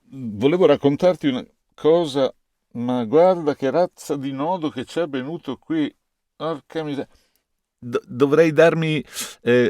Volevo raccontarti una cosa, ma guarda che razza di nodo che ci è venuto qui. Porca miseria. Dovrei darmi,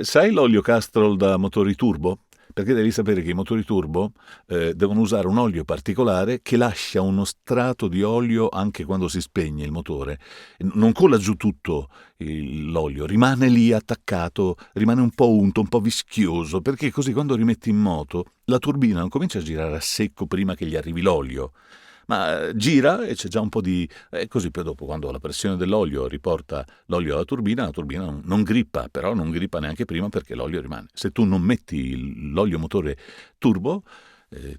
sai l'olio Castrol da motori turbo? Perché devi sapere che i motori turbo devono usare un olio particolare che lascia uno strato di olio anche quando si spegne il motore. Non cola giù tutto l'olio, rimane lì attaccato, rimane un po' unto, un po' vischioso, perché così quando rimetti in moto la turbina non comincia a girare a secco prima che gli arrivi l'olio, ma gira e c'è già un po' di... E così poi dopo, quando la pressione dell'olio riporta l'olio alla turbina, la turbina non grippa, però non grippa neanche prima perché l'olio rimane. Se tu non metti l'olio motore turbo,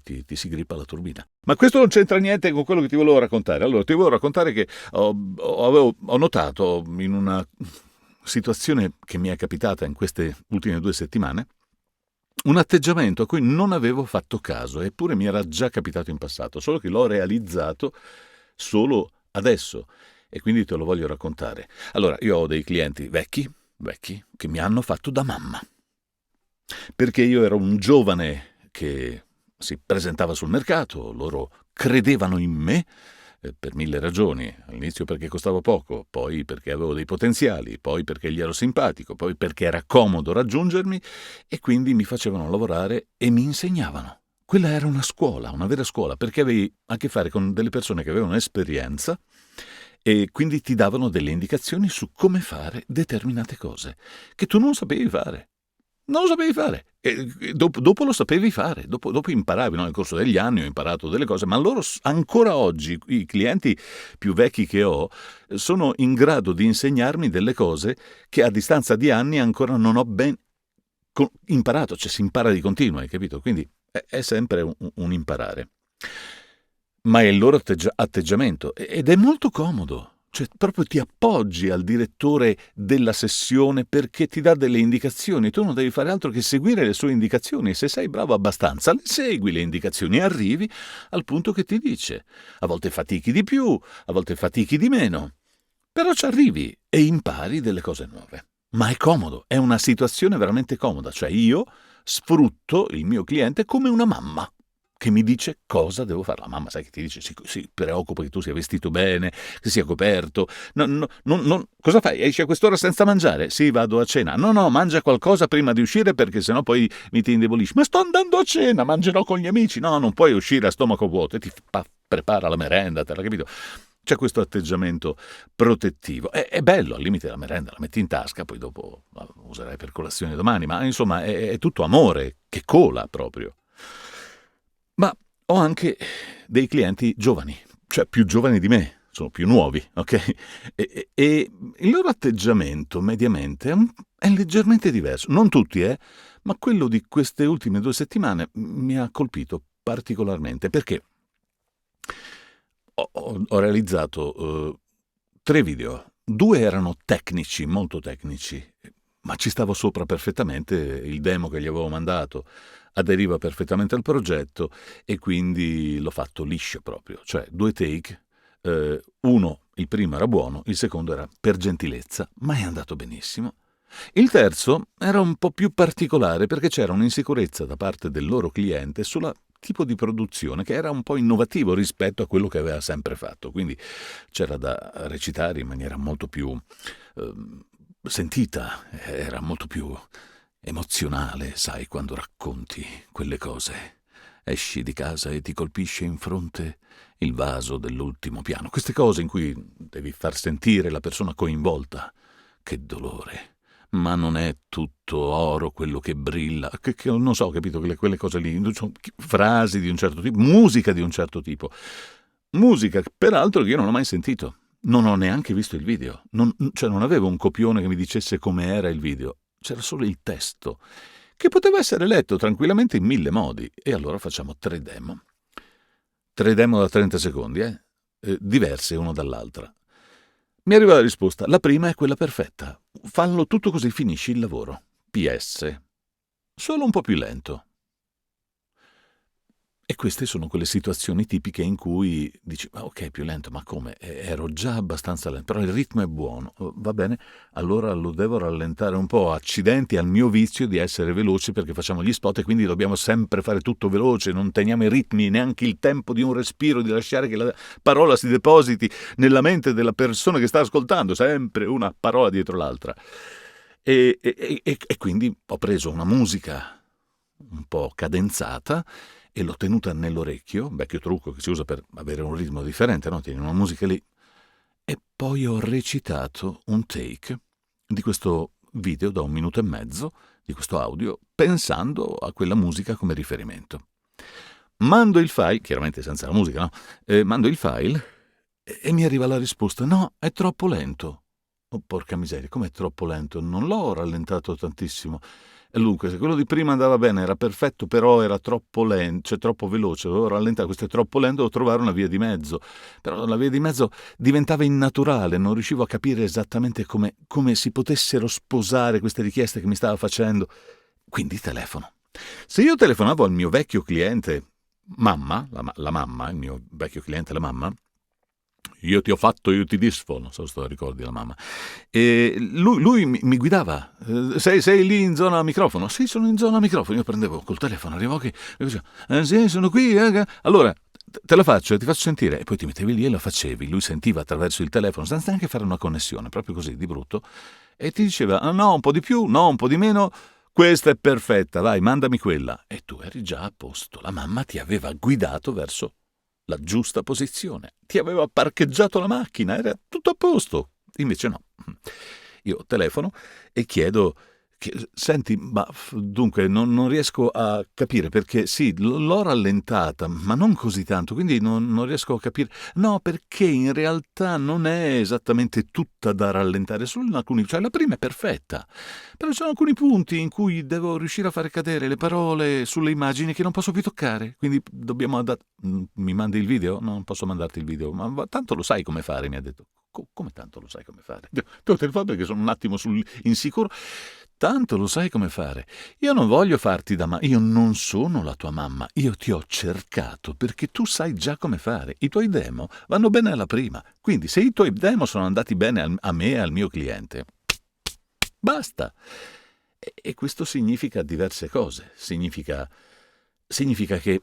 ti si grippa la turbina. Ma questo non c'entra niente con quello che ti volevo raccontare. Allora, ti volevo raccontare che ho notato in una situazione che mi è capitata in queste ultime 2 settimane un atteggiamento a cui non avevo fatto caso, eppure mi era già capitato in passato, solo che l'ho realizzato solo adesso e quindi te lo voglio raccontare. Allora, io ho dei clienti vecchi, che mi hanno fatto da mamma, perché io ero un giovane che si presentava sul mercato, loro credevano in me per mille ragioni, all'inizio perché costavo poco, poi perché avevo dei potenziali, poi perché gli ero simpatico, poi perché era comodo raggiungermi e quindi mi facevano lavorare e mi insegnavano. Quella era una scuola, una vera scuola, perché avevi a che fare con delle persone che avevano esperienza e quindi ti davano delle indicazioni su come fare determinate cose che tu non sapevi fare. Non lo sapevi fare. E dopo lo sapevi fare, dopo imparavi, no? Nel corso degli anni ho imparato delle cose, ma loro ancora oggi, i clienti più vecchi che ho, sono in grado di insegnarmi delle cose che a distanza di anni ancora non ho ben imparato, cioè si impara di continuo, hai capito? Quindi è sempre un imparare. Ma è il loro atteggiamento ed è molto comodo. Cioè, proprio ti appoggi al direttore della sessione perché ti dà delle indicazioni. Tu non devi fare altro che seguire le sue indicazioni. Se sei bravo abbastanza, le segui le indicazioni e arrivi al punto che ti dice. A volte fatichi di più, a volte fatichi di meno. Però ci arrivi e impari delle cose nuove. Ma è comodo, è una situazione veramente comoda. Cioè, io sfrutto il mio cliente come una mamma che mi dice cosa devo fare. La mamma, sai che ti dice, si preoccupa che tu sia vestito bene, che sia coperto. Cosa fai? Esci a quest'ora senza mangiare? Sì, vado a cena. No, no, mangia qualcosa prima di uscire perché sennò poi mi ti indebolisci. Ma sto andando a cena, mangerò con gli amici. No, non puoi uscire a stomaco vuoto e ti prepara la merenda, te l'ha capito? C'è questo atteggiamento protettivo. È bello, al limite la merenda la metti in tasca, poi dopo la userai per colazione domani, ma insomma è tutto amore che cola proprio. Ma ho anche dei clienti giovani, cioè più giovani di me, sono più nuovi, ok? E il loro atteggiamento mediamente è leggermente diverso. Non tutti, ma quello di queste ultime 2 settimane mi ha colpito particolarmente perché ho realizzato 3 video. 2 erano tecnici, molto tecnici, ma ci stavo sopra perfettamente, il demo che gli avevo mandato aderiva perfettamente al progetto e quindi l'ho fatto liscio proprio, cioè 2 take, uno, il primo era buono, il secondo era per gentilezza, ma è andato benissimo. Il terzo era un po' più particolare perché c'era un'insicurezza da parte del loro cliente sulla tipo di produzione che era un po' innovativo rispetto a quello che aveva sempre fatto, quindi c'era da recitare in maniera molto più sentita, era molto più emozionale, sai, quando racconti quelle cose. Esci di casa e ti colpisce in fronte il vaso dell'ultimo piano. Queste cose in cui devi far sentire la persona coinvolta. Che dolore. Ma non è tutto oro quello che brilla. Che non so, capito, quelle cose lì. Frasi di un certo tipo, musica di un certo tipo. Musica, peraltro, che io non ho mai sentito. Non ho neanche visto il video. Cioè, non avevo un copione che mi dicesse come era il video. C'era solo il testo, che poteva essere letto tranquillamente in 1000 modi. E allora facciamo 3 demo. 3 demo da 30 secondi, diverse una dall'altra. Mi arriva la risposta. La prima è quella perfetta. Fallo tutto così finisci il lavoro. PS. Solo un po' più lento. queste sono quelle situazioni tipiche in cui dici, ma ok, più lento, ma come? Ero già abbastanza lento, però il ritmo è buono, va bene, allora lo devo rallentare un po', accidenti al mio vizio di essere veloci perché facciamo gli spot e quindi dobbiamo sempre fare tutto veloce, non teniamo i ritmi, neanche il tempo di un respiro, di lasciare che la parola si depositi nella mente della persona che sta ascoltando, sempre una parola dietro l'altra. E quindi ho preso una musica un po' cadenzata e l'ho tenuta nell'orecchio, un vecchio trucco che si usa per avere un ritmo differente, no? Tieni una musica lì. E poi ho recitato un take di questo video da 1 minuto e mezzo, di questo audio, pensando a quella musica come riferimento. Mando il file, chiaramente senza la musica, no? Mando il file e mi arriva la risposta, no, è troppo lento. Oh, porca miseria, com'è troppo lento? Non l'ho rallentato tantissimo. E dunque, se quello di prima andava bene, era perfetto, però era troppo lento, cioè troppo veloce, dovevo rallentare, questo è troppo lento, devo trovare una via di mezzo. Però la via di mezzo diventava innaturale, non riuscivo a capire esattamente come si potessero sposare queste richieste che mi stava facendo. Quindi telefono. Se io telefonavo al mio vecchio cliente, mamma, la mamma, il mio vecchio cliente, la mamma, io ti ho fatto, io ti disfo, non so se te lo ricordi la mamma, e lui mi guidava, sei lì in zona microfono? Sì, sono in zona microfono, io prendevo col telefono, arrivavo qui, e dicevo, sì, sono qui, allora te la faccio, ti faccio sentire, e poi ti mettevi lì e lo facevi, lui sentiva attraverso il telefono, senza neanche fare una connessione, proprio così, di brutto, e ti diceva, no, un po' di più, no, un po' di meno, questa è perfetta, vai, mandami quella, e tu eri già a posto, la mamma ti aveva guidato verso la giusta posizione, ti aveva parcheggiato la macchina, era tutto a posto. Invece no. Io telefono e chiedo, senti, ma dunque non riesco a capire perché sì, l'ho rallentata, ma non così tanto, quindi non riesco a capire. No, perché in realtà non è esattamente tutta da rallentare, solo in alcuni, cioè la prima è perfetta, però ci sono alcuni punti in cui devo riuscire a fare cadere le parole sulle immagini che non posso più toccare, quindi dobbiamo mi mandi il video? No, non posso mandarti il video, ma tanto lo sai come fare, mi ha detto. Come tanto lo sai come fare? Te lo telefono perché sono un attimo insicuro. Tanto lo sai come fare. Io non voglio farti da mamma, io non sono la tua mamma, io ti ho cercato perché tu sai già come fare. I tuoi demo vanno bene alla prima, quindi se i tuoi demo sono andati bene a me e al mio cliente, basta. E questo significa diverse cose. Significa che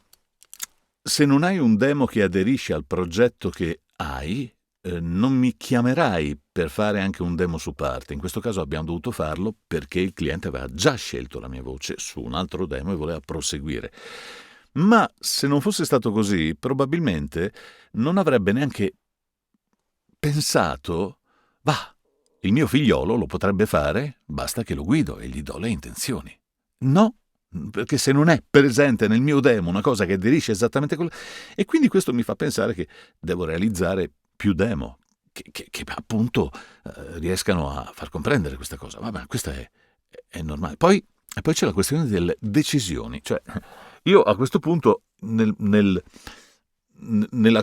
se non hai un demo che aderisce al progetto che hai, non mi chiamerai per fare anche un demo su parte. In questo caso abbiamo dovuto farlo perché il cliente aveva già scelto la mia voce su un altro demo e voleva proseguire. Ma se non fosse stato così, probabilmente non avrebbe neanche pensato, il mio figliolo lo potrebbe fare, basta che lo guido e gli do le intenzioni. No, perché se non è presente nel mio demo una cosa che aderisce esattamente a quello. E quindi questo mi fa pensare che devo realizzare più demo che appunto riescano a far comprendere questa cosa. Vabbè, questa è normale. Poi c'è la questione delle decisioni. Cioè, io a questo punto nella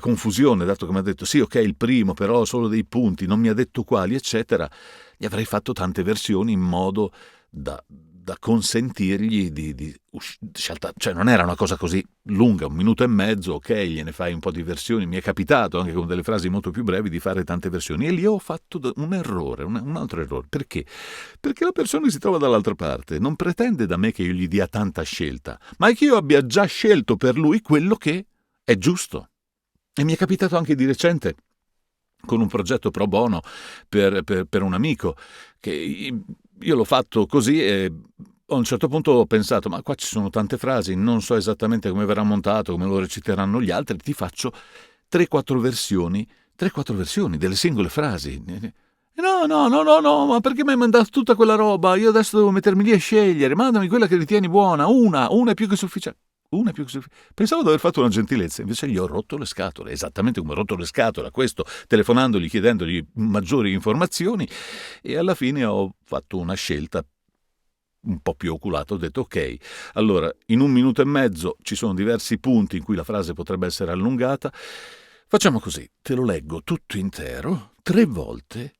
confusione, dato che mi ha detto sì, ok, il primo, però solo dei punti, non mi ha detto quali, eccetera, gli avrei fatto tante versioni in modo da consentirgli di saltare. Cioè non era una cosa così lunga, 1 minuto e mezzo, ok, gliene fai un po' di versioni. Mi è capitato anche con delle frasi molto più brevi di fare tante versioni, e lì ho fatto un errore, un altro errore. Perché? Perché la persona che si trova dall'altra parte non pretende da me che io gli dia tanta scelta, ma che io abbia già scelto per lui quello che è giusto. E mi è capitato anche di recente con un progetto pro bono per un amico, che io l'ho fatto così e a un certo punto ho pensato, ma qua ci sono tante frasi, non so esattamente come verrà montato, come lo reciteranno gli altri, ti faccio 3-4 versioni delle singole frasi. No, ma perché mi hai mandato tutta quella roba? Io adesso devo mettermi lì a scegliere, mandami quella che ritieni buona, una è più che sufficiente. Pensavo di aver fatto una gentilezza, invece gli ho rotto le scatole, esattamente come ho rotto le scatole a questo, telefonandogli, chiedendogli maggiori informazioni, e alla fine ho fatto una scelta un po' più oculata. Ho detto ok, allora in 1 minuto e mezzo ci sono diversi punti in cui la frase potrebbe essere allungata, facciamo così, te lo leggo tutto intero 3 volte,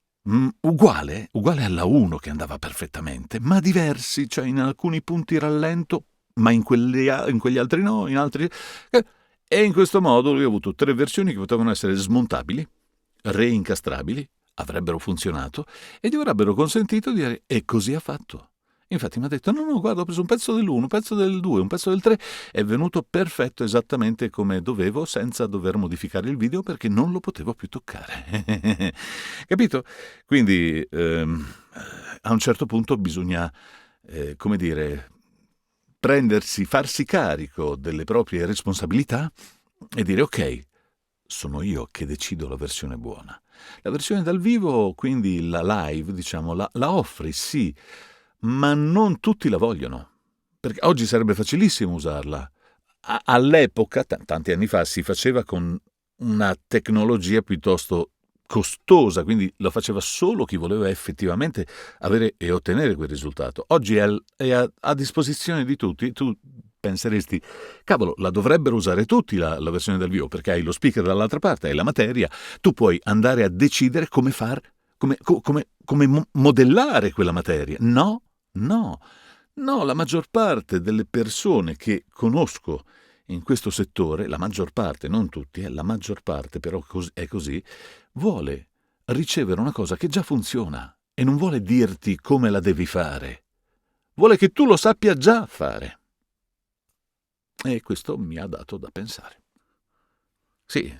uguale alla 1 che andava perfettamente, ma diversi, cioè in alcuni punti rallento, ma in quegli altri no, in altri. E in questo modo lui ha avuto 3 versioni che potevano essere smontabili, reincastrabili, avrebbero funzionato e gli avrebbero consentito di dire e così ha fatto. Infatti mi ha detto no, guarda, ho preso un pezzo dell'1, un pezzo del 2, un pezzo del 3, è venuto perfetto esattamente come dovevo senza dover modificare il video perché non lo potevo più toccare. Capito? Quindi a un certo punto bisogna, come dire, farsi carico delle proprie responsabilità e dire ok, sono io che decido la versione buona. La versione dal vivo, quindi la live, diciamo, la offri, sì, ma non tutti la vogliono, perché oggi sarebbe facilissimo usarla. All'epoca, tanti anni fa, si faceva con una tecnologia piuttosto costosa, quindi lo faceva solo chi voleva effettivamente avere e ottenere quel risultato. Oggi è a disposizione di tutti. Tu penseresti, cavolo, la dovrebbero usare tutti la versione dal vivo, perché hai lo speaker dall'altra parte, hai la materia, tu puoi andare a decidere come modellare quella materia. No, no, no, la maggior parte delle persone che conosco in questo settore, la maggior parte, non tutti, la maggior parte però è così, vuole ricevere una cosa che già funziona e non vuole dirti come la devi fare. Vuole che tu lo sappia già fare. E questo mi ha dato da pensare. Sì,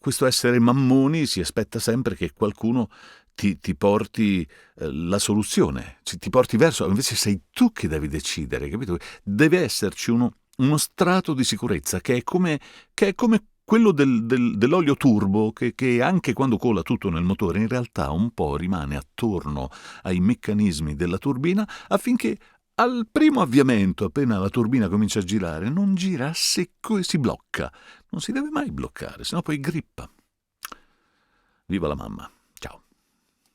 questo essere mammoni si aspetta sempre che qualcuno ti porti la soluzione, ti porti verso, invece sei tu che devi decidere, capito? Deve esserci uno strato di sicurezza che è come quello dell'olio turbo che anche quando cola tutto nel motore in realtà un po' rimane attorno ai meccanismi della turbina affinché al primo avviamento, appena la turbina comincia a girare, non gira a secco e si blocca. Non si deve mai bloccare, sennò poi grippa. Viva la mamma!